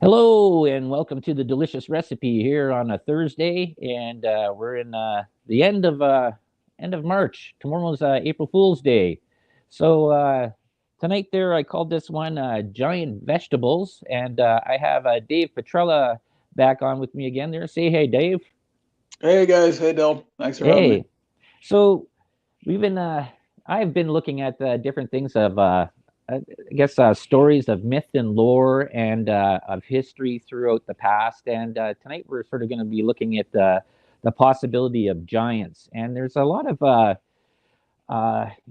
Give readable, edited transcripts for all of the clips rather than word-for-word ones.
Hello and welcome to the delicious recipe here on a Thursday, and we're in the end of March. Tomorrow's April Fool's Day, so tonight there I called this one giant vegetables, and I have Dave Petrella back on with me again. There, say hey, Dave. Hey guys, hey Del, thanks for having me. Hey. So we've been I've been looking at different things of I guess stories of myth and lore and of history throughout the past. And tonight we're sort of going to be looking at the possibility of giants. And there's a lot of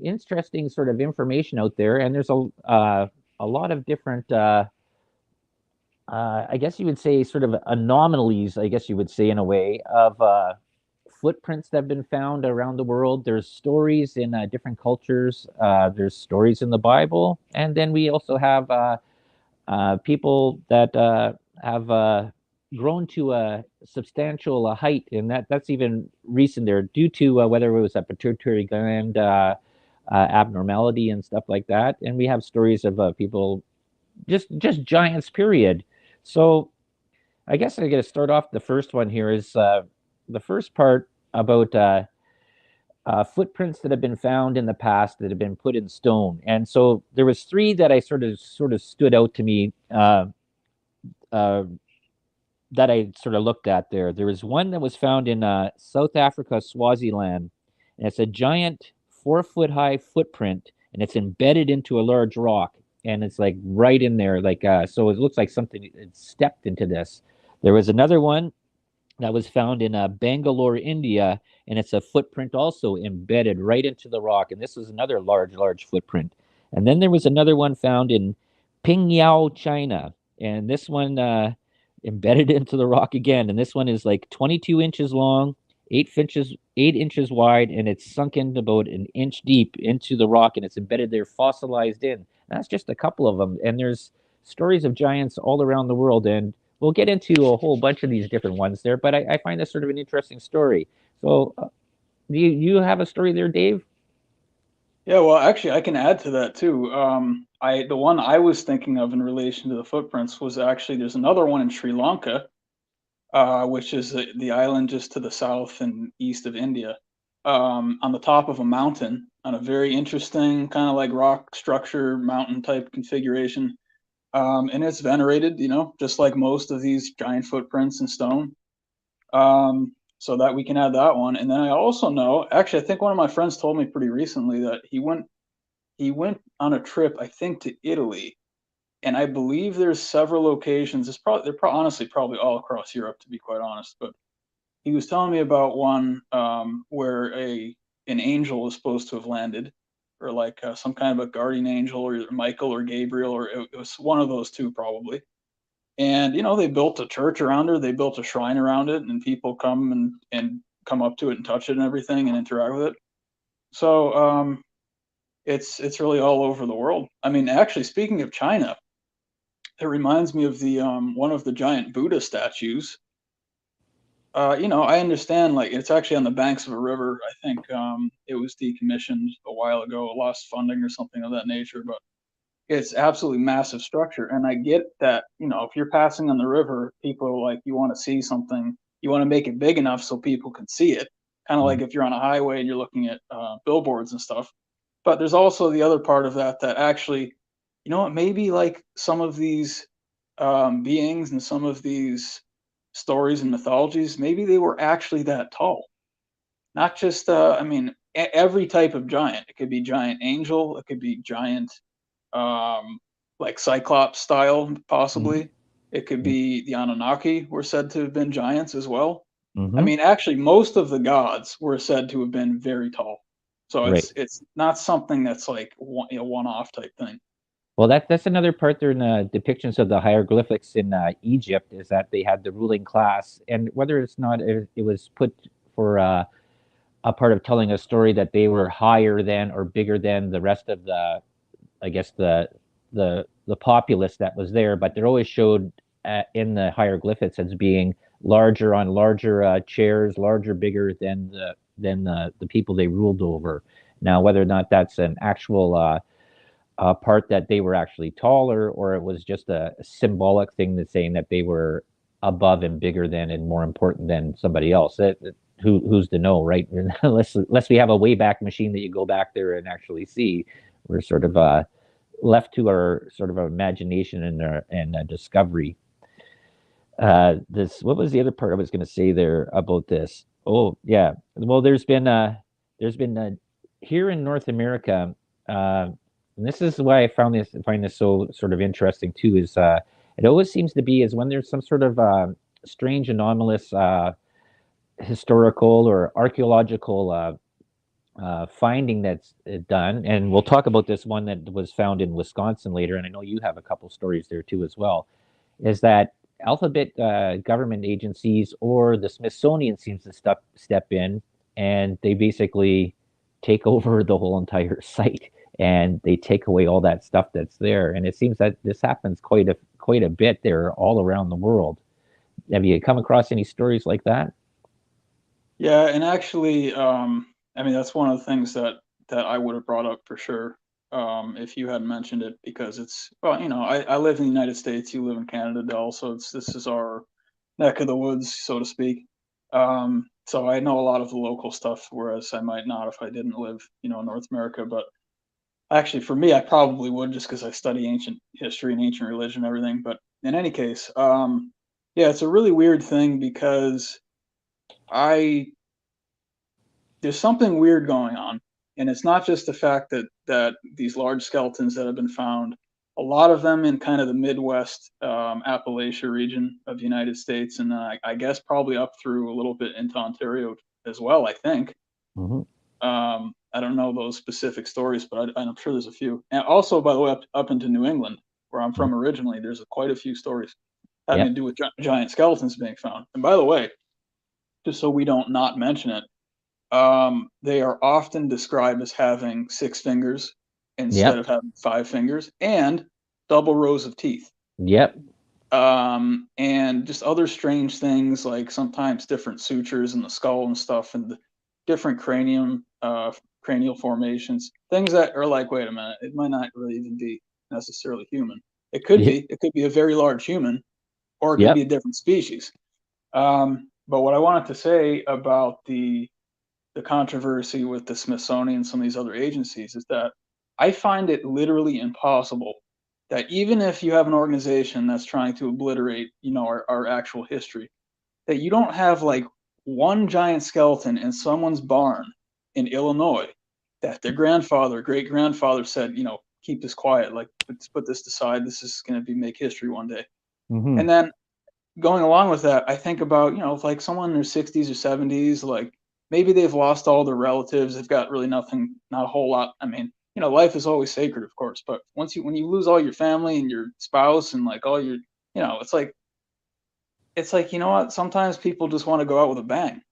interesting sort of information out there, and there's a lot of different I guess you would say sort of anomalies, I guess you would say in a way, of footprints that have been found around the world. There's stories in different cultures. There's stories in the Bible, and then we also have people that have grown to a substantial height, and that's even recent there, due to whether it was a pituitary gland abnormality and stuff like that. And we have stories of people just giants, period. So I guess I got to start off. The first one here is the first part about footprints that have been found in the past that have been put in stone. And so there was three that I sort of stood out to me, uh, that I sort of looked at there. There was one that was found in South Africa, Swaziland, and it's a giant 4 foot high footprint, and it's embedded into a large rock, and it's like right in there, like so it looks like something had stepped into this. There was another one that was found in Bangalore, India, and it's a footprint also embedded right into the rock, and this was another large footprint. And then there was another one found in Pingyao, China, and this one embedded into the rock again, and this one is like 22 inches long, 8 inches wide, and it's sunk in about an inch deep into the rock, and it's embedded there, fossilized in. And that's just a couple of them, and there's stories of giants all around the world, and we'll get into a whole bunch of these different ones there. But I find this sort of an interesting story. So, do you have a story there, Dave? Yeah, well, actually, I can add to that too. The one I was thinking of in relation to the footprints was actually there's another one in Sri Lanka, which is the island just to the south and east of India, on the top of a mountain on a very interesting kind of like rock structure, mountain type configuration, and it's venerated, just like most of these giant footprints in stone. So that we can add that one. And then I also know, actually, I think one of my friends told me pretty recently that he went on a trip, I think, to Italy, and I believe there's several locations. Honestly probably all across Europe, to be quite honest. But he was telling me about one where an angel is supposed to have landed, or like some kind of a guardian angel, or either Michael or Gabriel, or it was one of those two probably. And they built a church around her, they built a shrine around it, and people come and come up to it and touch it and everything and interact with it. So it's really all over the world. I mean, actually, speaking of China, it reminds me of the one of the giant Buddha statues. I understand, like, it's actually on the banks of a river. I think it was decommissioned a while ago, lost funding or something of that nature, but it's absolutely massive structure. And I get that, if you're passing on the river, people are like, you want to see something, you want to make it big enough so people can see it. Kind of like if you're on a highway and you're looking at billboards and stuff. But there's also the other part of that actually, what, maybe like some of these beings and some of these stories and mythologies, maybe they were actually that tall. Not just, I mean, every type of giant. It could be giant angel, it could be giant um, like Cyclops style, Mm-hmm. possibly. It could be the Anunnaki were said to have been giants as well. I Mm-hmm. mean, actually, most of the gods were said to have been very tall. So Right. it's not something that's like one off type thing. Well, that's another part there in the depictions of the hieroglyphics in Egypt, is that they had the ruling class, and whether it's not, it was put for a part of telling a story that they were higher than or bigger than the rest of the, I guess, the populace that was there, but they're always showed in the hieroglyphics as being larger, on larger chairs, larger, bigger than the people they ruled over. Now, whether or not that's an actual part that they were actually taller, or it was just a symbolic thing that's saying that they were above and bigger than and more important than somebody else. Who's to know, right? Unless we have a Wayback Machine that you go back there and actually see, we're sort of left to our sort of imagination and discovery. This What was the other part I was going to say there about this? Oh yeah, well there's been here in North America, and this is why I find this so sort of interesting too. Is it always seems to be is when there's some sort of strange anomalous historical or archaeological finding that's done, and we'll talk about this one that was found in Wisconsin later, and I know you have a couple stories there too as well, is that alphabet government agencies or the Smithsonian seems to step in, and they basically take over the whole entire site, and they take away all that stuff that's there. And it seems that this happens quite a bit there all around the world. Have you come across any stories like that? Yeah, and actually, I mean, that's one of the things that I would have brought up for sure, if you hadn't mentioned it, because it's well, I live in the United States, you live in Canada, Dell, so this is our neck of the woods, so to speak. So I know a lot of the local stuff, whereas I might not if I didn't live, in North America. But actually, for me, I probably would just because I study ancient history and ancient religion and everything. But in any case, yeah, it's a really weird thing because I there's something weird going on, and it's not just the fact that these large skeletons that have been found, a lot of them in kind of the Midwest, Appalachia region of the United States, and then I guess probably up through a little bit into Ontario as well. I think. Hmm. I don't know those specific stories, but I'm sure there's a few. And also, by the way, up into New England, where I'm from originally, there's quite a few stories having to Yep. do with giant skeletons being found. And by the way, just so we don't not mention it, they are often described as having 6 fingers instead Yep. of having 5 fingers and double rows of teeth. Yep. And just other strange things like sometimes different sutures in the skull and stuff, and the different cranial formations, things that are like, wait a minute, it might not really even be necessarily human. Yep. It could be a very large human, or it could be Yep. a different species. But what I wanted to say about the controversy with the Smithsonian and some of these other agencies is that I find it literally impossible that even if you have an organization that's trying to obliterate, our actual history, that you don't have like one giant skeleton in someone's barn in Illinois that their grandfather, great grandfather said, keep this quiet, like let's put this aside. This is going to be make history one day. Hmm. And then going along with that, I think about, like someone in their 60s or 70s, like maybe they've lost all their relatives. They've got really nothing, not a whole lot. I mean, life is always sacred, of course, but when you lose all your family and your spouse and like all your, it's like, you know what? Sometimes people just want to go out with a bang,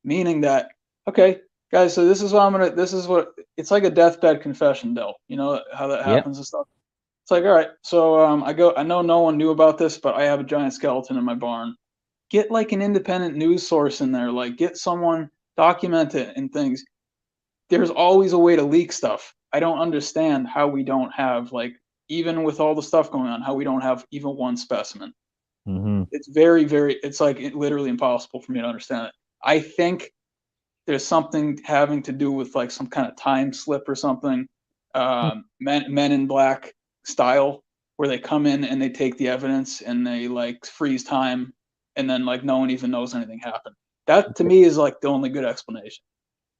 meaning that, okay, guys, so this is what it's like a deathbed confession, Dell. You know how that Yep. happens and stuff. It's like, all right, so I know no one knew about this, but I have a giant skeleton in my barn. Get like an independent news source in there, like get someone document it and things. There's always a way to leak stuff. I don't understand how we don't have like even with all the stuff going on, how we don't have even one specimen. Hmm. It's very, very, it's like literally impossible for me to understand it. I think there's something having to do with like some kind of time slip or something, men in black style, where they come in and they take the evidence and they like freeze time, and then like no one even knows anything happened. That to me is like the only good explanation.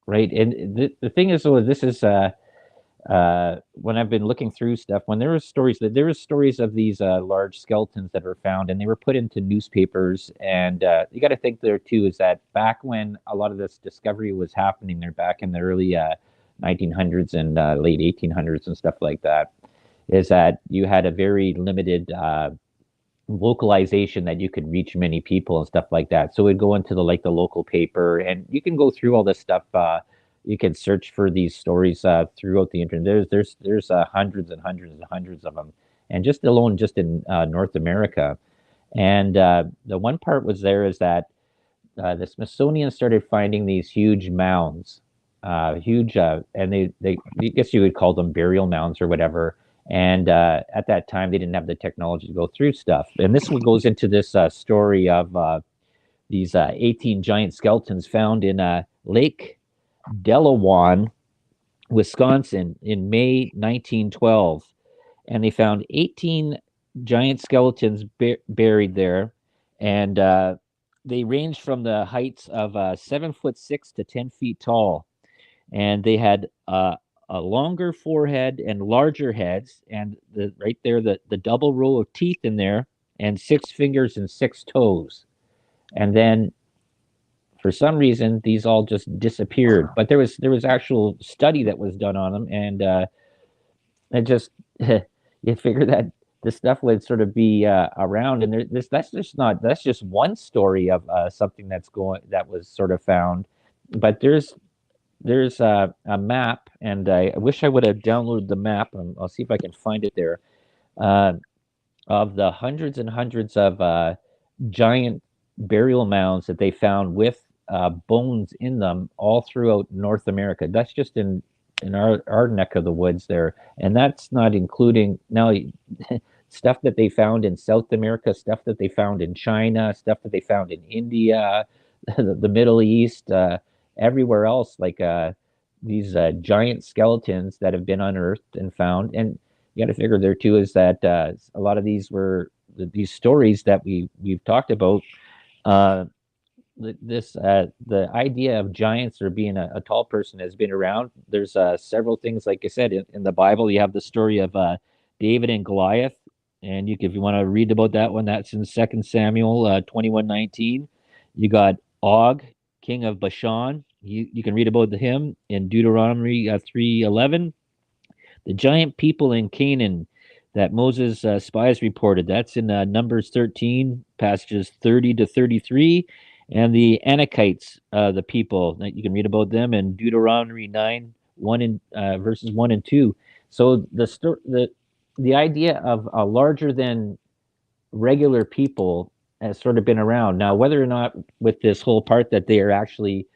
Right. And the thing is, though, this is when I've been looking through stuff, when there were stories of these large skeletons that were found, and they were put into newspapers. And you got to think there too is that back when a lot of this discovery was happening, there back in the early 1900s and late 1800s and stuff like that, is that you had a very limited localization that you could reach many people and stuff like that. So it'd go into the local paper, and you can go through all this stuff. You can search for these stories throughout the internet. There's hundreds and hundreds and hundreds of them, and just in North America. And the one part was there is that the Smithsonian started finding these huge mounds, and I guess you would call them burial mounds or whatever. And at that time, they didn't have the technology to go through stuff. And this one goes into this story of these 18 giant skeletons found in Lake Delawan, Wisconsin, in May 1912. And they found 18 giant skeletons buried there, and they ranged from the heights of 7'6" to 10 feet tall, and they had a longer forehead and larger heads, and right there the double row of teeth in there, and 6 fingers and 6 toes, and then for some reason these all just disappeared. But there was actual study that was done on them, and it just you figure that this stuff would sort of be around, and this that's just one story of something that was sort of found, but there's a map, and I wish I would have downloaded the map. I'll see if I can find it there. Uh, of the hundreds and hundreds of giant burial mounds that they found with bones in them all throughout North America. That's just in our neck of the woods there, and that's not including now stuff that they found in South America, stuff that they found in China, stuff that they found in India, the Middle East, everywhere else. Like these giant skeletons that have been unearthed and found, and you got to figure there too is that a lot of these were these stories that we've talked about. Uh, this the idea of giants or being a tall person has been around. There's several things, like I said, in the Bible. You have the story of David and Goliath, and if you want to read about that one, that's in 2 Samuel 21:19. You got Og, king of Bashan. You can read about him in Deuteronomy 3:11. The giant people in Canaan that Moses' spies reported. That's in Numbers 13, passages 30 to 33. And the Anakites, the people that you can read about them in Deuteronomy 9, 1 and verses 1 and 2. So the idea of a larger than regular people has sort of been around. Now, whether or not with this whole part that they are actually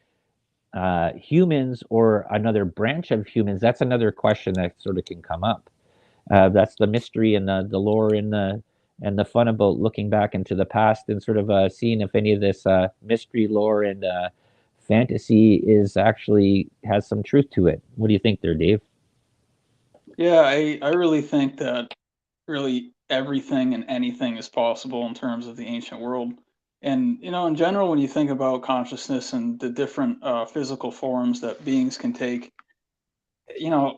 humans or another branch of humans, that's another question that sort of can come up. That's the mystery and the lore and the fun about looking back into the past and sort of seeing if any of this mystery lore and fantasy is actually has some truth to it. What do you think there, Dave? Yeah, I really think that really everything and anything is possible in terms of the ancient world. And, in general, when you think about consciousness and the different physical forms that beings can take,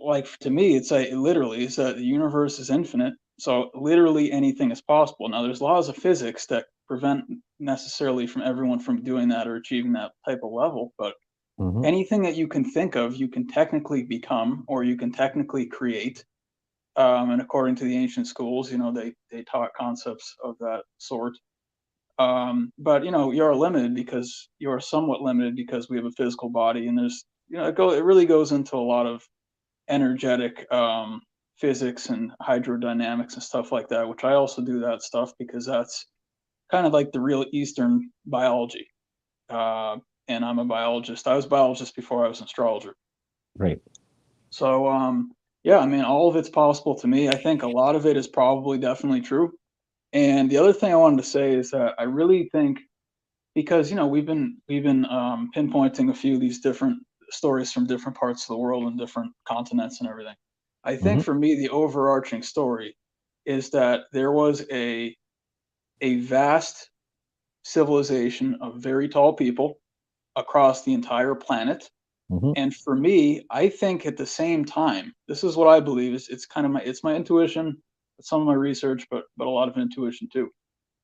like to me, it's like literally is that the universe is infinite. So literally anything is possible. Now, there's laws of physics that prevent necessarily from everyone from doing that or achieving that type of level. But Mm-hmm. anything that you can think of, you can technically become or you can technically create. And according to the ancient schools, they taught concepts of that sort. But you're limited because you're somewhat limited because we have a physical body, and there's it really goes into a lot of energetic physics and hydrodynamics and stuff like that, which I also do that stuff because that's kind of like the real Eastern biology. Uh, and I'm a biologist. I was a biologist before I was an astrologer. Right. So, yeah, I mean, all of it's possible to me. I think a lot of it is probably definitely true. And the other thing I wanted to say is that I really think because we've been pinpointing a few of these different stories from different parts of the world and different continents and everything. I think Mm-hmm. for me, the overarching story is that there was a vast civilization of very tall people across the entire planet. Mm-hmm. And for me, I think at the same time, this is what I believe is it's kind of my intuition, some of my research, but a lot of intuition too.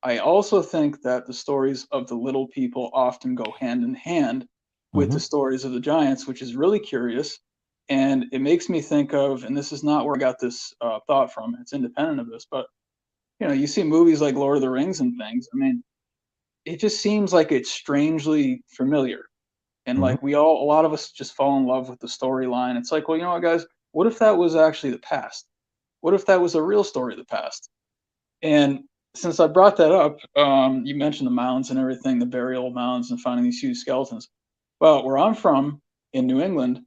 I also think that the stories of the little people often go hand in hand with Mm-hmm. the stories of the giants, which is really curious. And it makes me think of, and this is not where I got this thought from, it's independent of this, but you see movies like Lord of the Rings and things. I mean, it just seems like it's strangely familiar. And Mm-hmm. like a lot of us just fall in love with the storyline. It's like, well, you know what, guys, what if that was actually the past? What if that was a real story of the past? And since I brought that up, you mentioned the mounds and everything, the burial mounds and finding these huge skeletons. Well, where I'm from in New England,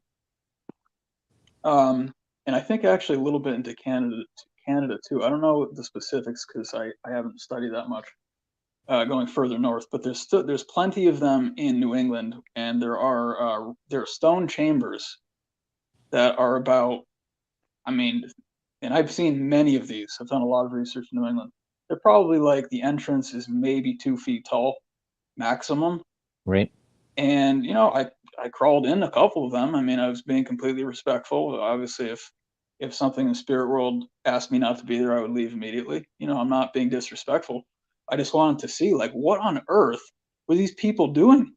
um, and I think actually a little bit into Canada, Canada too. I don't know the specifics because I haven't studied that much going further north, but there's plenty of them in New England, and there are stone chambers that are about, I mean, and I've seen many of these. I've done a lot of research in New England. They're probably like the entrance is maybe 2 feet tall maximum. Right. And I crawled in a couple of them. I mean, I was being completely respectful. Obviously, if something in the spirit world asked me not to be there, I would leave immediately. I'm not being disrespectful. I just wanted to see, like, what on earth were these people doing?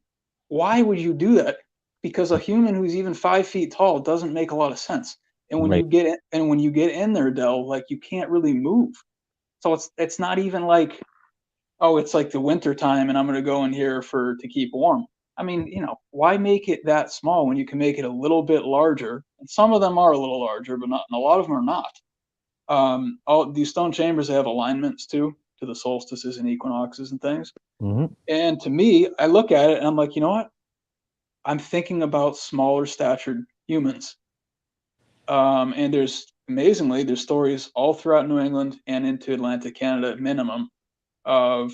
Why would you do that? Because a human who's even 5 feet tall doesn't make a lot of sense. And when Right. you get in there, Dell, like, you can't really move. So it's not even like, oh, it's like the winter time and I'm going to go in here to keep warm. I mean, why make it that small when you can make it a little bit larger? And some of them are a little larger, but not, and a lot of them are not. All these stone chambers, they have alignments too, to the solstices and equinoxes and things. Hmm. And to me, I look at it and I'm like, you know what? I'm thinking about smaller statured humans. And there's stories all throughout New England and into Atlantic Canada at minimum of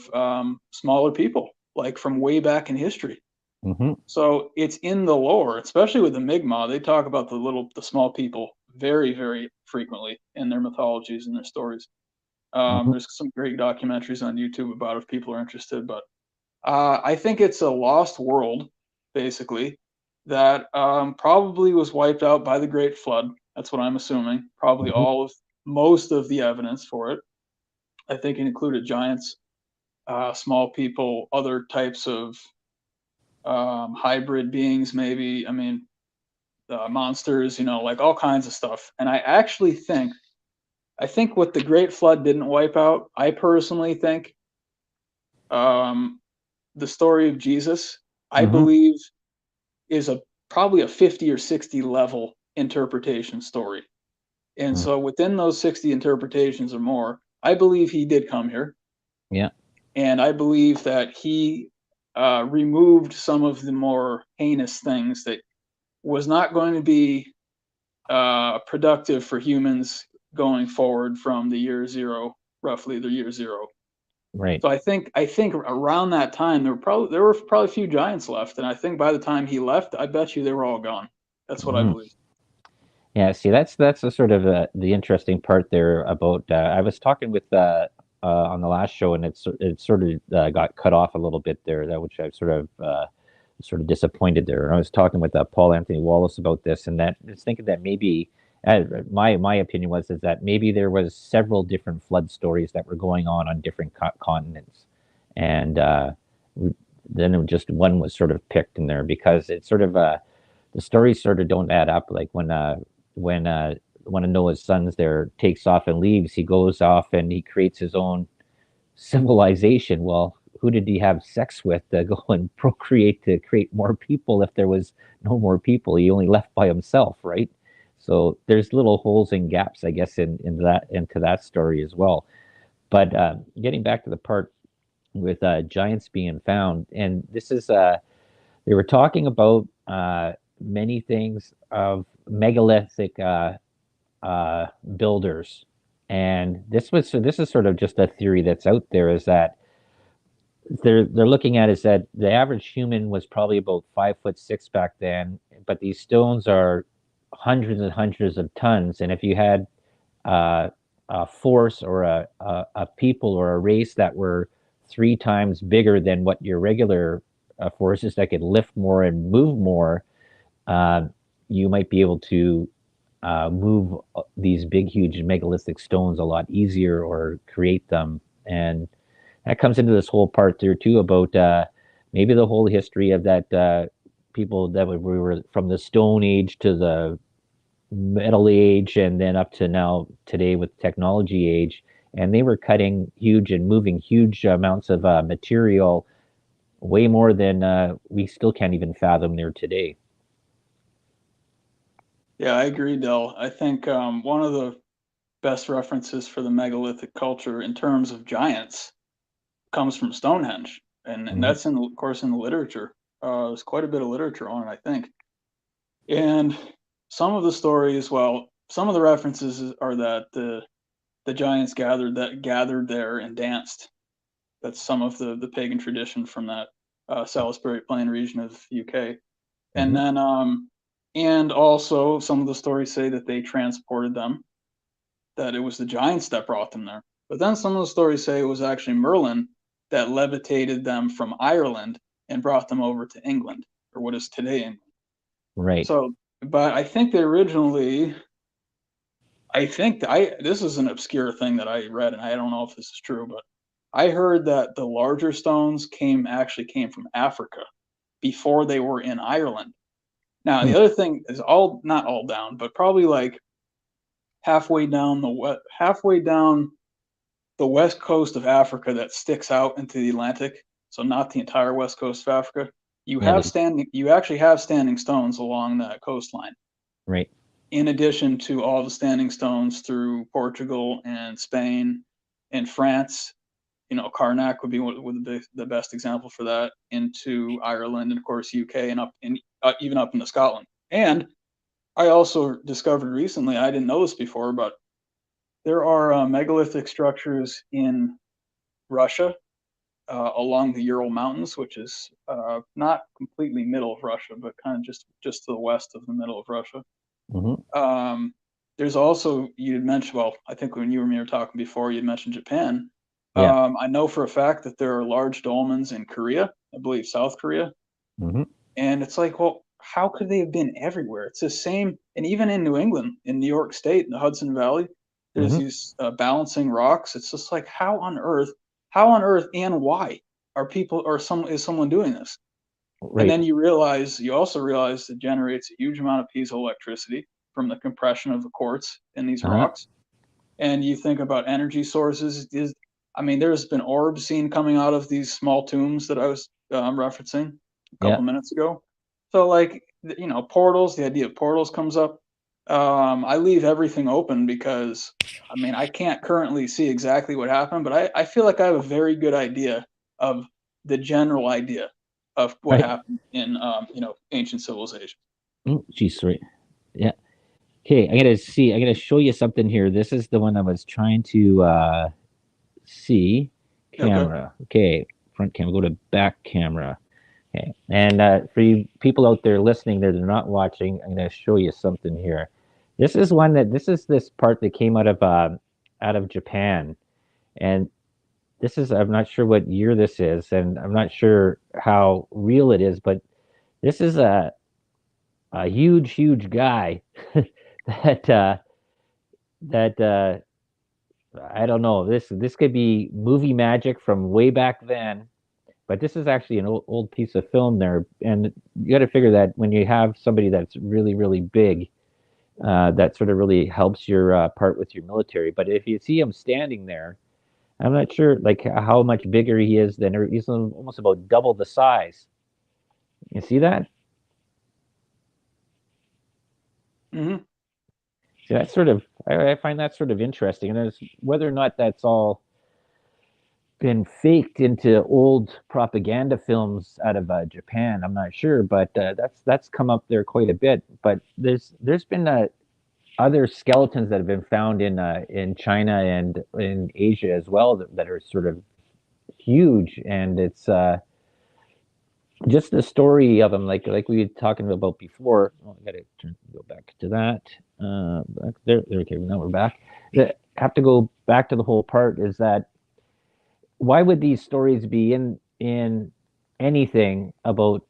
smaller people, like from way back in history. Hmm. So it's in the lore, especially with the Mi'kmaq. They talk about the small people very, very frequently in their mythologies and their stories. Hmm. There's some great documentaries on YouTube about it if people are interested. But I think it's a lost world, basically, that probably was wiped out by the Great Flood. That's what I'm assuming. Probably Hmm. most of the evidence for it. I think it included giants, small people, other types of hybrid beings, maybe. I mean, monsters, like all kinds of stuff. And I think what the Great Flood didn't wipe out, I personally think, um, the story of Jesus, I Hmm. believe, is a probably a 50 or 60 level interpretation story. And Hmm. so within those 60 interpretations or more, I believe he did come here. Yeah. And I believe that he removed some of the more heinous things that was not going to be productive for humans going forward from the year zero, roughly the year zero. Right. So I think around that time there were probably a few giants left, and I think by the time he left, I bet you they were all gone. That's what I Mm. believe. Yeah, see, that's the sort of the interesting part there about. I was talking with on the last show, and it sort of got cut off a little bit there, that which I sort of disappointed there. And I was talking with Paul Anthony Wallace about this, and that I was thinking that maybe my opinion was is that maybe there was several different flood stories that were going on different continents, and then just one was sort of picked in there because it's sort of the stories sort of don't add up. Like when one of Noah's sons there takes off and leaves, he goes off and he creates his own civilization. Well, who did he have sex with to go and procreate to create more people if there was no more people? He only left by himself, right? So there's little holes and gaps, I guess, into that story as well. But getting back to the part with giants being found, and this is they were talking about many things of megalithic builders, and this is sort of just a theory that's out there. Is that they're looking at is that the average human was probably about 5'6" back then, but these stones are hundreds and hundreds of tons, and if you had a force or a people or a race that were three times bigger than what your regular forces that could lift more and move more, uh, you might be able to move these big, huge megalithic stones a lot easier or create them. And that comes into this whole part there too about maybe the whole history of that people that we were from the Stone Age to the Metal Age and then up to now today with technology age. And they were cutting huge and moving huge amounts of material, way more than we still can't even fathom there today. Yeah, I agree, Dell. I think one of the best references for the megalithic culture in terms of giants comes from Stonehenge, and Mm-hmm. that's of course in the literature. There's quite a bit of literature on it, I think. And some of the stories, well, some of the references are that the giants gathered there and danced. That's some of the pagan tradition from that Salisbury Plain region of UK. And Hmm. then and also some of the stories say that they transported them, that it was the giants that brought them there. But then some of the stories say it was actually Merlin that levitated them from Ireland and brought them over to England, or what is today England. Right. So, but I think they originally, I think this is an obscure thing that I read, and I don't know if this is true, but I heard that the larger stones came from Africa before they were in Ireland. Now, Hmm. the other thing is all not all down, but probably like halfway down the west coast of Africa that sticks out into the Atlantic. So not the entire west coast of Africa. Yeah. You actually have standing stones along that coastline. Right. In addition to all the standing stones through Portugal and Spain and France, Karnak would be the best example for that, into Ireland and of course UK and even up into Scotland. And I also discovered recently, I didn't know this before, but there are megalithic structures in Russia along the Ural Mountains, which is not completely middle of Russia, but kind of just to the west of the middle of Russia. Hmm. Um, there's also, you had mentioned, well, I think when you and me were talking before, you mentioned Japan. Yeah. I know for a fact that there are large dolmens in Korea, I believe South Korea, Hmm. and it's like, well, how could they have been everywhere? It's the same, and even in New England, in New York State, in the Hudson Valley, there's Hmm. these balancing rocks. It's just like, how on earth, and why is someone doing this? And Right. then you also realize it generates a huge amount of piezoelectricity from the compression of the quartz in these Uh-huh. rocks. And you think about energy sources. I mean, there's been orbs seen coming out of these small tombs that I was referencing a Yeah. couple minutes ago. So, like, portals. The idea of portals comes up. I leave everything open because, I mean, I can't currently see exactly what happened, but I feel like I have a very good idea of the general idea of what Right. happened in ancient civilization. Mm, geez, right. Yeah. Okay, I gotta see. I gotta show you something here. This is the one I was trying to see. Okay. Camera. Okay, front camera. Go to back camera. Okay, and for you people out there listening that are not watching, I'm gonna show you something here. This is this part that came out of Japan, and this is I'm not sure what year this is, and I'm not sure how real it is, but this is a huge guy that that I don't know. This could be movie magic from way back then, but this is actually an old piece of film there. And you got to figure that when you have somebody that's really big, that sort of really helps your part with your military. But if you see him standing there, I'm not sure like how much bigger he is than he's almost about double the size. You see that? Hmm. See, that's sort of I find that sort of interesting. And there's whether or not that's all been faked into old propaganda films out of Japan. I'm not sure, but that's come up there quite a bit. But there's been other skeletons that have been found in China and in Asia as well that are sort of huge, and it's just the story of them, like we were talking about before. Oh, I gotta go back to that. Back there. Okay, now we're back. Have to go back to the whole part. Is that why would these stories be in anything about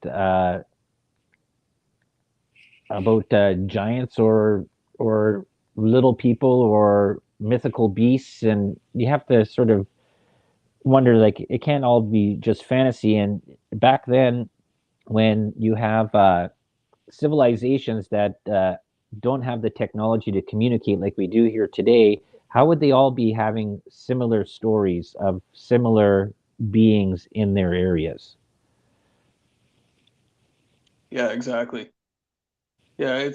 giants or little people or mythical beasts? And you have to sort of wonder, like, it can't all be just fantasy. And back then, when you have civilizations that don't have the technology to communicate like we do here today, how would they all be having similar stories of similar beings in their areas? Yeah, exactly. Yeah,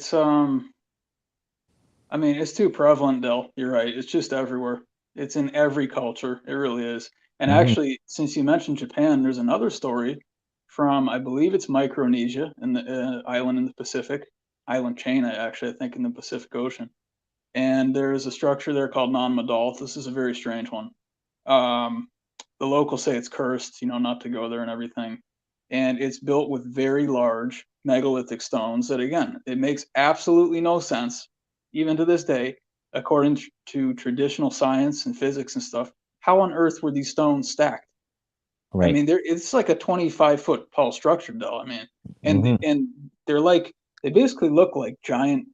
I mean, it's too prevalent, Dell. You're right. It's just everywhere. It's in every culture. It really is. And Hmm. actually, since you mentioned Japan, there's another story from, I believe it's Micronesia, in the island in the Pacific, island chain, actually, I think in the Pacific Ocean. and there's a structure there called Non-Madal. This is a very strange one. Um, the locals say it's cursed, not to go there and everything. And it's built with very large megalithic stones that, again, it makes absolutely no sense, even to this day, according to traditional science and physics and stuff. How on earth were these stones stacked? I Right. mean, it's like a 25-foot tall structure, though. I mean, and Mm-hmm. and they're like they basically look like giant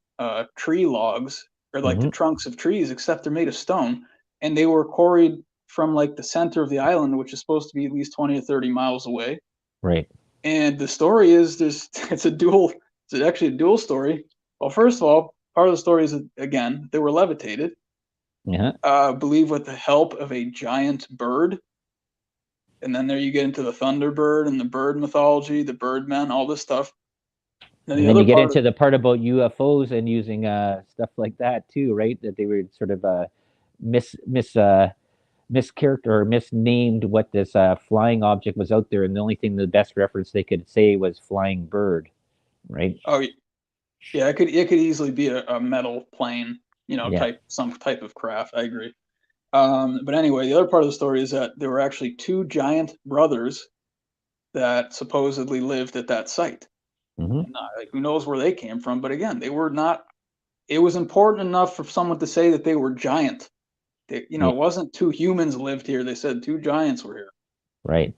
tree logs or like the Mm-hmm. trunks of trees, except they're made of stone, and they were quarried from like the center of the island, which is supposed to be at least 20 or 30 miles away. Right. And the story is there's it's actually a dual story. Well, first of all, part of the story is that, again, they were levitated, Yeah. believe with the help of a giant bird. And then there you get into the Thunderbird and the bird mythology, the Birdmen, all this stuff. Then And the then other you get part of into the part about UFOs and using stuff like that too, right? That they were sort of mischaracter or misnamed what this flying object was out there, and the only thing, the best reference they could say was flying bird, right? oh yeah, it could easily be a metal plane, Yeah. type some type of craft. I agree. But anyway, the other part of the story is that there were actually two giant brothers that supposedly lived at that site. Mm-hmm. And like, who knows where they came from? But again, they were not. It was important enough for someone to say that they were giant. Yeah. It wasn't two humans lived here. They said two giants were here. Right.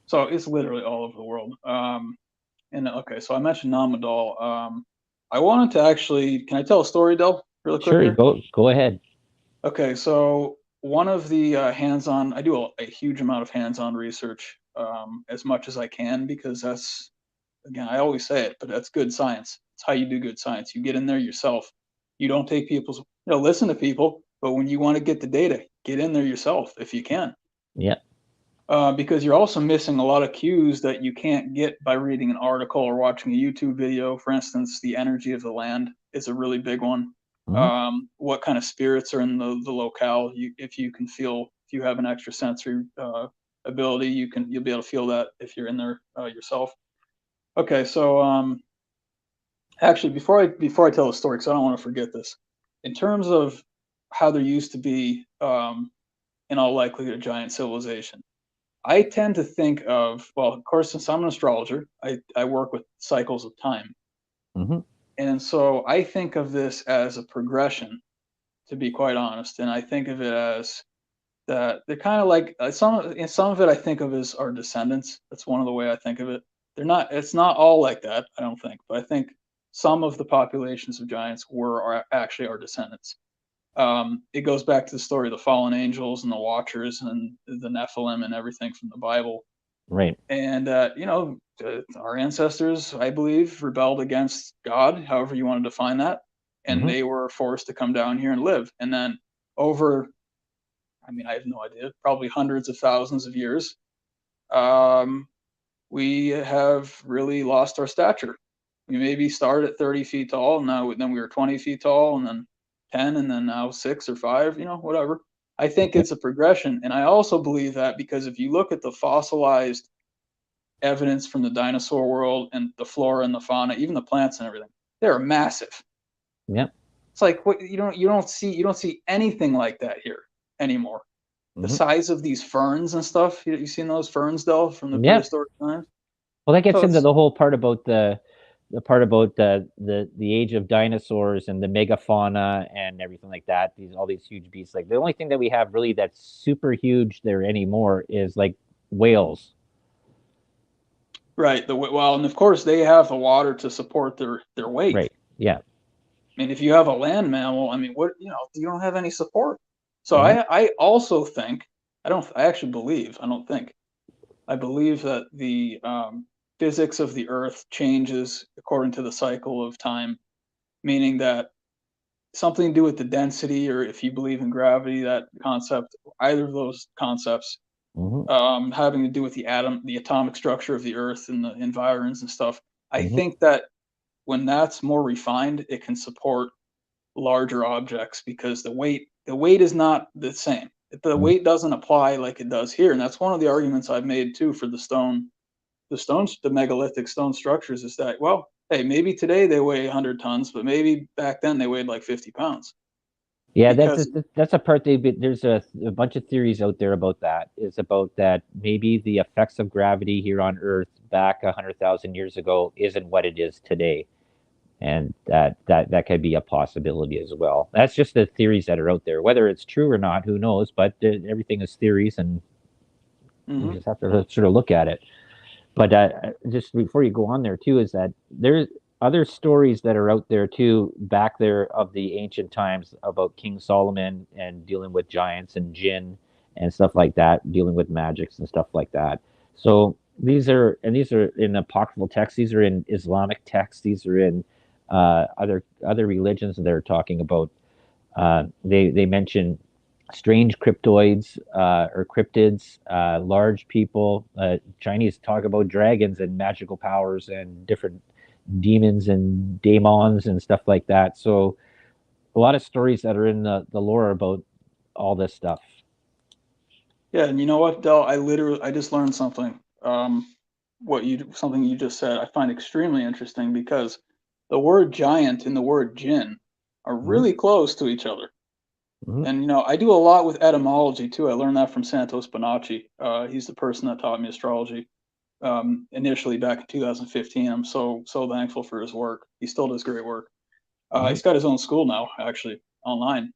So it's literally all over the world. And okay, so I mentioned Namadal. I wanted to actually, can I tell a story, Del, really quick Sure. here? Go ahead. Okay, so one of the hands-on, I do a huge amount of hands-on research, as much as I can, because that's, again, I always say it, but that's good science. It's how you do good science. You get in there yourself. You don't take people's, listen to people, but when you want to get the data, get in there yourself if you can. Yeah. Because you're also missing a lot of cues that you can't get by reading an article or watching a YouTube video. For instance, the energy of the land is a really big one. Mm-hmm. What kind of spirits are in the locale? If you can feel, if you have an extrasensory ability, you'll be able to feel that if you're in there yourself. Okay, so actually, before I tell the story, because I don't want to forget this, in terms of how there used to be, in all likelihood, a giant civilization. I tend to think of, well, of course, since I'm an astrologer, I work with cycles of time. Mm-hmm. And so I think of this as a progression, to be quite honest. And I think of it as that they're kind of like some of it I think of as our descendants. That's one of the way I think of it. It's not all like that, I don't think, but I think some of the populations of giants are actually our descendants. It goes back to the story of the fallen angels and the watchers and the Nephilim and everything from the Bible. Right. And our ancestors, I believe, rebelled against God, however you want to define that, and Mm-hmm. they were forced to come down here and live. And then over, I mean, I have no idea, probably hundreds of thousands of years, um, we have really lost our stature. We maybe started at 30 feet tall, and then we were 20 feet tall, and then 10, and then now 6 or 5, whatever. I think Yeah. it's a progression. And I also believe that because if you look at the fossilized evidence from the dinosaur world and the flora and the fauna, even the plants and everything, they're massive. Yeah. It's like what you don't see anything like that here anymore. The Mm-hmm. size of these ferns and stuff. You seen those ferns, though, from the Yeah. prehistoric times? Well, that gets So into it's the whole part about the part about the age of dinosaurs and the megafauna and everything like that. All these huge beasts. Like the only thing that we have really that's super huge there anymore is like whales. right. Well, and of course they have the water to support their weight. Right. Yeah. I mean, if you have a land mammal, I mean, what you don't have any support. So Mm-hmm. I also think I actually believe I don't think I believe that the physics of the Earth changes according to the cycle of time, meaning that something to do with the density, or if you believe in gravity, that concept, either of those concepts, Mm-hmm. having to do with the atomic structure of the Earth and the environs and stuff. I Mm-hmm. think that when that's more refined, it can support larger objects because the weight is not the same. The Mm-hmm. weight doesn't apply like it does here, and that's one of the arguments I've made too for the megalithic stone structures is that, well, hey, maybe today they weigh 100 tons, but maybe back then they weighed like 50 pounds. Yeah, because that's a part there's a bunch of theories out there about that. It's about that maybe the effects of gravity here on Earth back 100,000 years ago isn't what it is today, and that could be a possibility as well. That's just the theories that are out there. Whether it's true or not, who knows? But everything is theories, and you mhm. just have to sort of look at it. But just before you go on there too, is that there's other stories that are out there too, back there of the ancient times about King Solomon and dealing with giants and jinn and stuff like that, dealing with magics and stuff like that. So these are in apocryphal texts. These are in Islamic texts. These are in other religions that are talking about. They mention strange cryptoids or cryptids, large people. Chinese talk about dragons and magical powers and different demons and daemons and stuff like that. So a lot of stories that are in the lore about all this stuff. Yeah, and you know what, Del? I just learned something. Something you just said I find extremely interesting because the word giant and the word jinn are Mm-hmm. really close to each other. Mm-hmm. And I do a lot with etymology too. I learned that from Santos Bonacci. He's the person that taught me astrology initially back in 2015. I'm so thankful for his work. He still does great work. Mm-hmm. He's got his own school now, actually, online,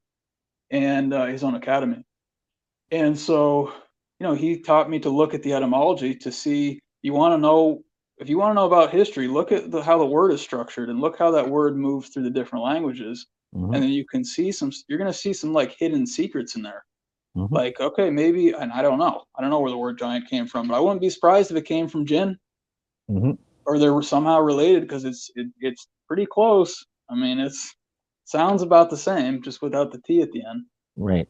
and his own academy. And so, he taught me to look at the etymology to see you want to know if you want to know about history, look at how the word is structured and look how that word moves through the different languages. Mm-hmm. And then you're going to see some like hidden secrets in there. Mm-hmm. Like, okay, maybe, and I don't know. I don't know where the word giant came from, but I wouldn't be surprised if it came from Jin Mm-hmm. or they were somehow related because it's pretty close. I mean, sounds about the same, just without the T at the end. Right.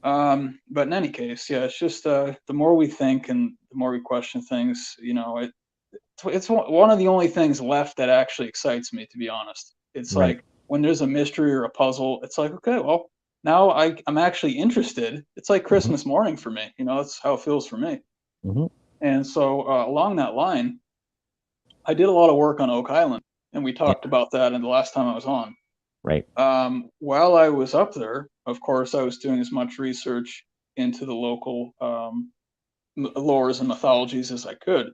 But in any case, yeah, it's just the more we think and the more we question things, it's one of the only things left that actually excites me, to be honest. It's Right. like when there's a mystery or a puzzle, it's like, okay, well, now I'm actually interested. It's like Mm-hmm. Christmas morning for me. That's how it feels for me. Mm-hmm. And so along that line, I did a lot of work on Oak Island, and we Yeah. talked about that in the last time I was on. Right. While I was up there, of course, I was doing as much research into the local lores and mythologies as I could.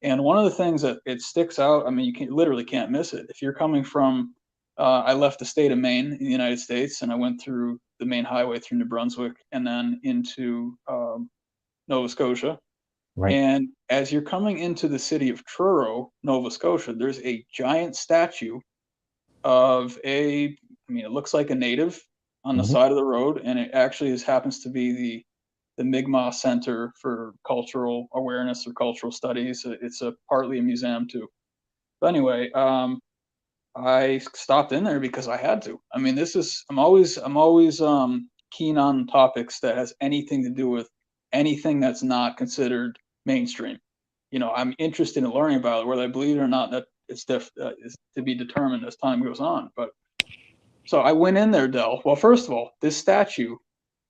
And one of the things that it sticks out, I mean, literally can't miss it. If you're coming from, I left the state of Maine in the United States, and I went through the main highway through New Brunswick and then into Nova Scotia. Right. And as you're coming into the city of Truro, Nova Scotia, there's a giant statue of I mean, it looks like a native on the Mm-hmm. side of the road, and it actually happens to be the Mi'kmaq Center for Cultural Awareness or Cultural Studies. It's partly a museum too. But anyway, I stopped in there because I had to. I mean, I'm always keen on topics that has anything to do with anything that's not considered mainstream. I'm interested in learning about it, whether I believe it or not. That is to be determined as time goes on. But so I went in there, Dell. Well, first of all, this statue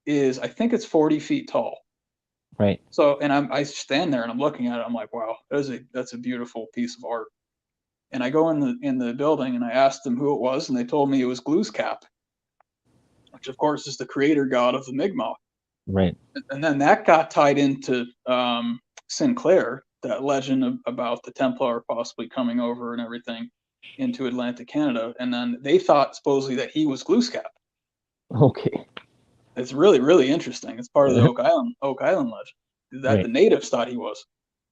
I think it's 40 feet tall. Right. So, and I stand there and I'm looking at it. I'm like, wow, that's a beautiful piece of art. And I go in the building and I asked them who it was, and they told me it was Glooskap, which of course is the creator god of the Mi'kmaq. Right. And then that got tied into Sinclair, that legend about the Templar possibly coming over and everything into Atlantic Canada. And then they thought supposedly that he was Glooskap. Okay. It's really, really interesting. It's part of the Oak Island legend that the Right. natives thought he was.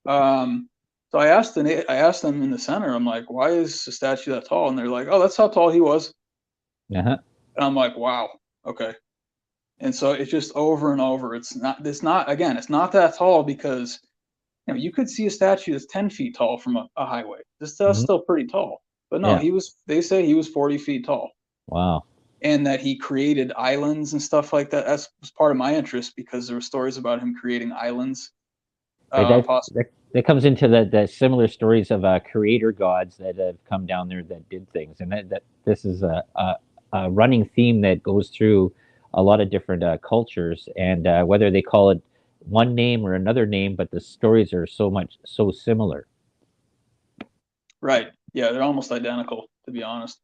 So I asked them in the center. I'm like, why is the statue that tall? And they're like, oh, that's how tall he was. Uh-huh. And I'm like, wow, okay. And so it's just over and over. It's not that tall because you could see a statue that's 10 feet tall from a highway. That's Mm-hmm. still pretty tall. But no, Yeah. they say he was 40 feet tall Wow. and that he created islands and stuff like that. That was part of my interest because there were stories about him creating islands. Right. Possibly, That comes into the similar stories of creator gods that have come down there that did things, and that this is a running theme that goes through a lot of different cultures, and whether they call it one name or another name, but the stories are so similar. right. Yeah, they're almost identical, to be honest.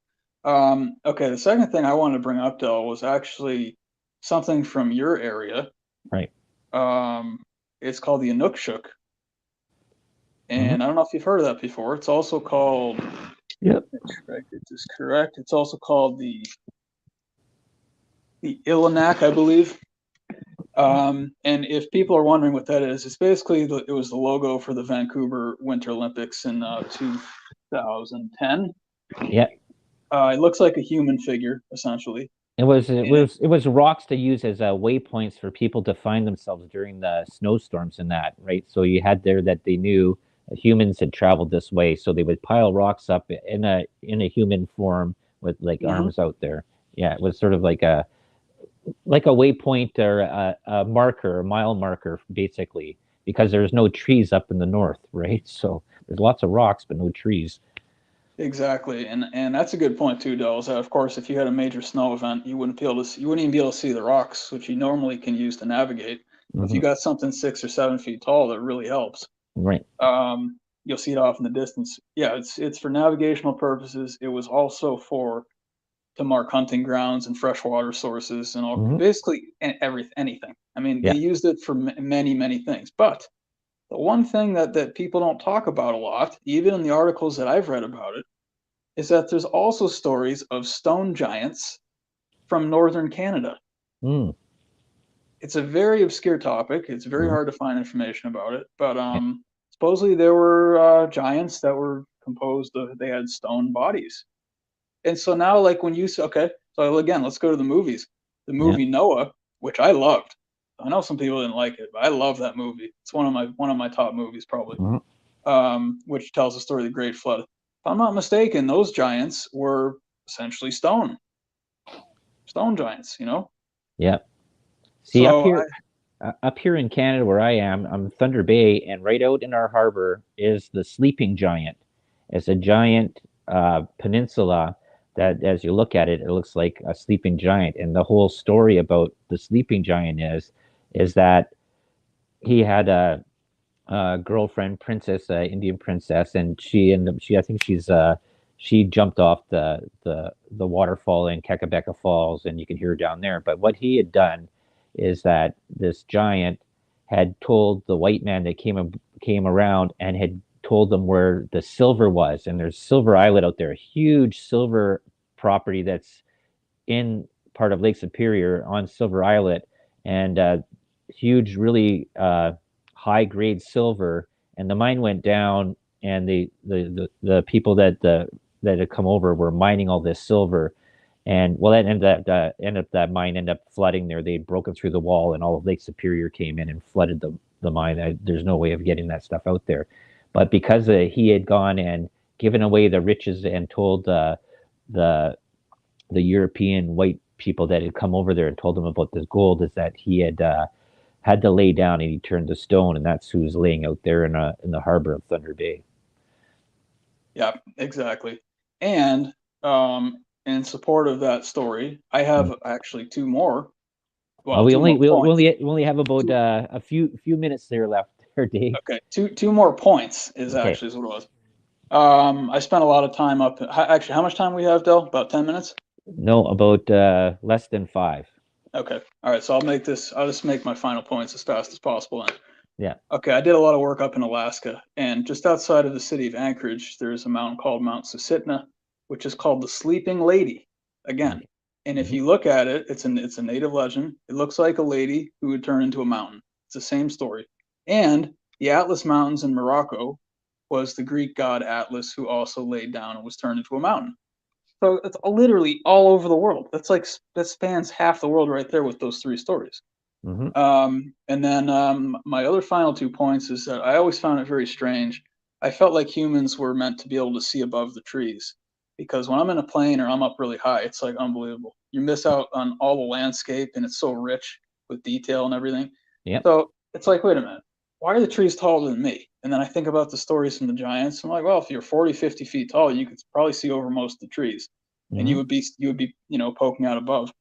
Okay, the second thing I wanted to bring up, Del, was actually something from your area. Right. Um, it's called the Inukshuk, Hmm. and I don't know if you've heard of that before. It's also called, Yep. correct, it is correct. It's also called the Ilanak, I believe. And if people are wondering what that is, it's basically it was the logo for the Vancouver Winter Olympics in 2010. Yeah. It looks like a human figure, essentially. And It was rocks to use as waypoints for people to find themselves during the snowstorms and that, right? So you had there that they knew humans had traveled this way, so they would pile rocks up in a human form with like mhm, arms out there. Yeah, it was sort of like a waypoint or a marker, a mile marker, basically, because there's no trees up in the north, right? So there's lots of rocks, but no trees. exactly, and that's a good point too, Del. Is that of course, if you had a major snow event, you wouldn't be able to see, you wouldn't even be able to see the rocks, which you normally can use to navigate. If you Hmm. got something 6 or 7 feet tall, that really helps. Right. You'll see it off in the distance. Yeah, it's for navigational purposes. It was also for to mark hunting grounds and freshwater sources and all, Hmm. basically anything. I mean, they Yeah. used it for many things. But the one thing that people don't talk about a lot, even in the articles that I've read about it, is that there's also stories of stone giants from northern Canada. Mm. It's a very obscure topic. It's very Hmm. hard to find information about it, but Yeah. supposedly there were giants that were composed of, they had stone bodies. And so now, like when you say, okay, so again, let's go to the movies. The Yeah. movie Noah, which I loved. I know some people didn't like it, but I love that movie. It's one of my top movies probably. Hmm. Which tells the story of the Great Flood. If I'm not mistaken, those giants were essentially stone giants. Yeah. See, So I, up here in Canada where I am, I'm Thunder Bay, and right out in our harbor is the Sleeping Giant. It's a giant peninsula that, as you look at it, it looks like a sleeping giant. And the whole story about the sleeping giant is that he had girlfriend, princess, Indian princess, and she ended up, I think she jumped off the waterfall in Kekabeka Falls, and you can hear her down there. But what he had done is that this giant had told the white man that came around and had told them where the silver was, and there's Silver Islet out there, a huge silver property that's in part of Lake Superior on Silver Islet, and huge, really high grade silver. And the mine went down, and the people that had come over were mining all this silver. And well, that ended up that mine ended up flooding there. They had broken through the wall, and all of Lake Superior came in and flooded the mine. There's no way of getting that stuff out there. But because he had gone and given away the riches and told the the European white people that had come over there and told him about this gold, is that he had to lay down and he turned to stone, and that's who's laying out there in the harbor of Thunder Bay. yeah, exactly. And in support of that story, I Hmm. have actually two more. Well, Well, two more points. we only have about Two, a few minutes there left there, Dave. okay, two more points is Okay, actually is what it was. I spent a lot of time up. Actually, how much time we have, Del? About 10 minutes. no, about less than five. Okay. All right. So I'll make this. I'll just make my final points as fast as possible. Then. Yeah. Okay. I did a lot of work up in Alaska, and just outside of the city of Anchorage, there's a mountain called Mount Susitna, which is called the Sleeping Lady. Again, and if Mm-hmm. you look at it, it's a native legend. It looks like a lady who would turn into a mountain. It's the same story. And the Atlas Mountains in Morocco was the Greek god Atlas who also laid down and was turned into a mountain. So it's literally all over the world. That spans half the world right there with those three stories. Mm-hmm. And then my other final 2 points is that I always found it very strange. I felt like humans were meant to be able to see above the trees because when I'm in a plane or I'm up really high, it's like unbelievable. You miss out on all the landscape and it's so rich with detail and everything. Yep. So it's like, wait a minute, why are the trees taller than me? And then I think about the stories from the giants. I'm like, well, if you're 40, 50 feet tall, you could probably see over most of the trees and Mm-hmm. you would be, poking out above.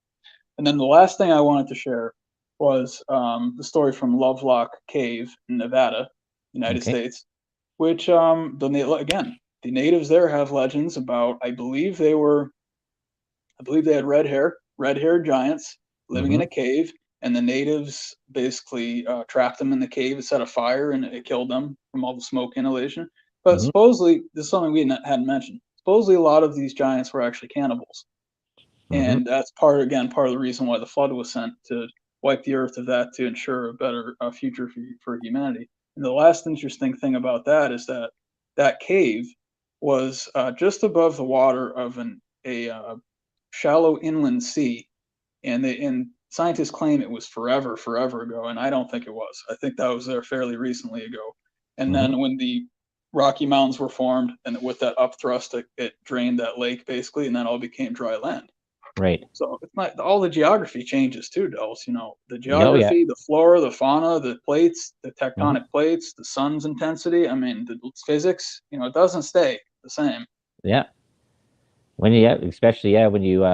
And then the last thing I wanted to share was the story from Lovelock Cave in Nevada, United Okay. States, which again, the natives there have legends about. I believe they were I believe they had red-haired giants living in Mm-hmm. a cave, and the natives basically trapped them in the cave and set a fire, and it killed them from all the smoke inhalation. But Mm-hmm. supposedly, this is something we hadn't mentioned. Supposedly, a lot of these giants were actually cannibals, Mm-hmm. and that's part of the reason why the flood was sent to wipe the earth of that to ensure a better future for humanity. And the last interesting thing about that is that that cave was just above the water of a shallow inland sea, and scientists claim it was forever ago, and I don't think it was. I think that was there fairly recently ago. And Mm-hmm. then when the Rocky Mountains were formed, and with that upthrust, it drained that lake basically, and then all became dry land. Right. So it's not all the geography changes too, Dels. You know, the Oh yeah. geography, the flora, the fauna, the plates, the Mm-hmm. tectonic plates, the sun's intensity. I mean, the physics. You know, it doesn't stay the same. Yeah. When you, yeah, especially yeah, when you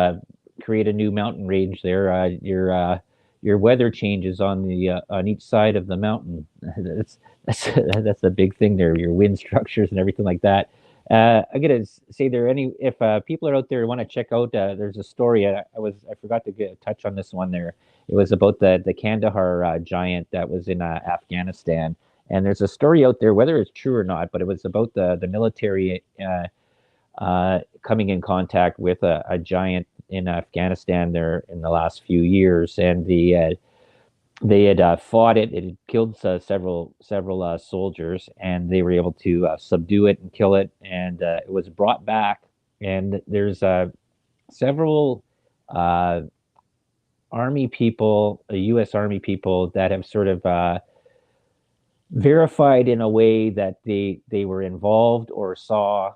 create a new mountain range there, your weather changes on the on each side of the mountain. That's that's a big thing there. Your wind structures and everything like that. I gotta say there any if people are out there want to check out. There's a story. I forgot to get touch on this one there. It was about the Kandahar giant that was in Afghanistan. And there's a story out there, whether it's true or not, but it was about the military coming in contact with a giant in Afghanistan there in the last few years, and they had fought it. It had killed several soldiers, and they were able to subdue it and kill it. And it was brought back. And there's several uh, army people, U.S. Army people, that have sort of verified in a way that they were involved or saw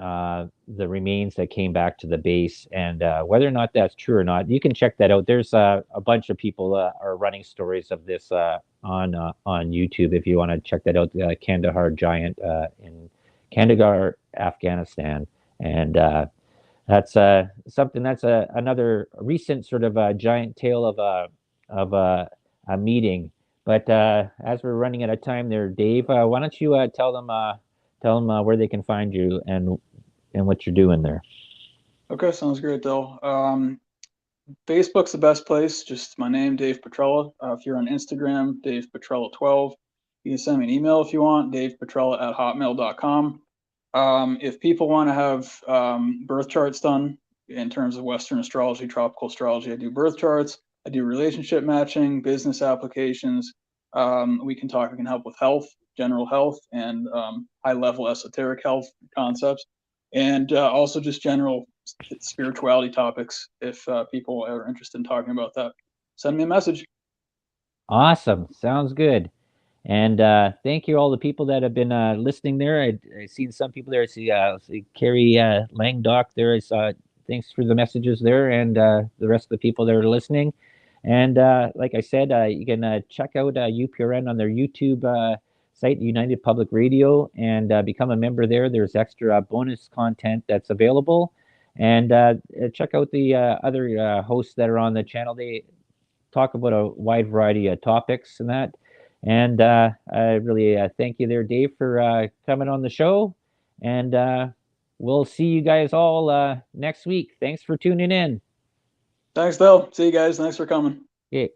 the remains that came back to the base. And whether or not that's true or not, you can check that out. There's a bunch of people are running stories of this on YouTube if you want to check that out. Kandahar giant in Kandahar, Afghanistan, and that's something that's another recent sort of giant tale of a meeting. But as we're running out of time there, Dave, why don't you tell them where they can find you and what you're doing there? Okay, sounds great, Del. Facebook's the best place. Just my name, Dave Petrella. If you're on Instagram, Dave Petrella 12. You can send me an email if you want, davepetrella@hotmail.com. If people want to have birth charts done in terms of Western astrology, tropical astrology, I do birth charts. I do relationship matching, business applications. We can talk. We can help with health, general health, and high-level esoteric health concepts, and also just general spirituality topics. If people are interested in talking about that, send me a message. Awesome, sounds good. And thank you all the people that have been listening there. I've seen some people there. I see Carrie Langdock there. I saw thanks for the messages there, and the rest of the people that are listening. And like I said, you can check out UPRN on their YouTube site, United Public Radio, and become a member there. There's extra bonus content that's available. And check out the other hosts that are on the channel. They talk about a wide variety of topics and that. And I really thank you there, Dave, for coming on the show. And we'll see you guys all next week. Thanks for tuning in. Thanks, Del. See you guys. Thanks for coming. Okay.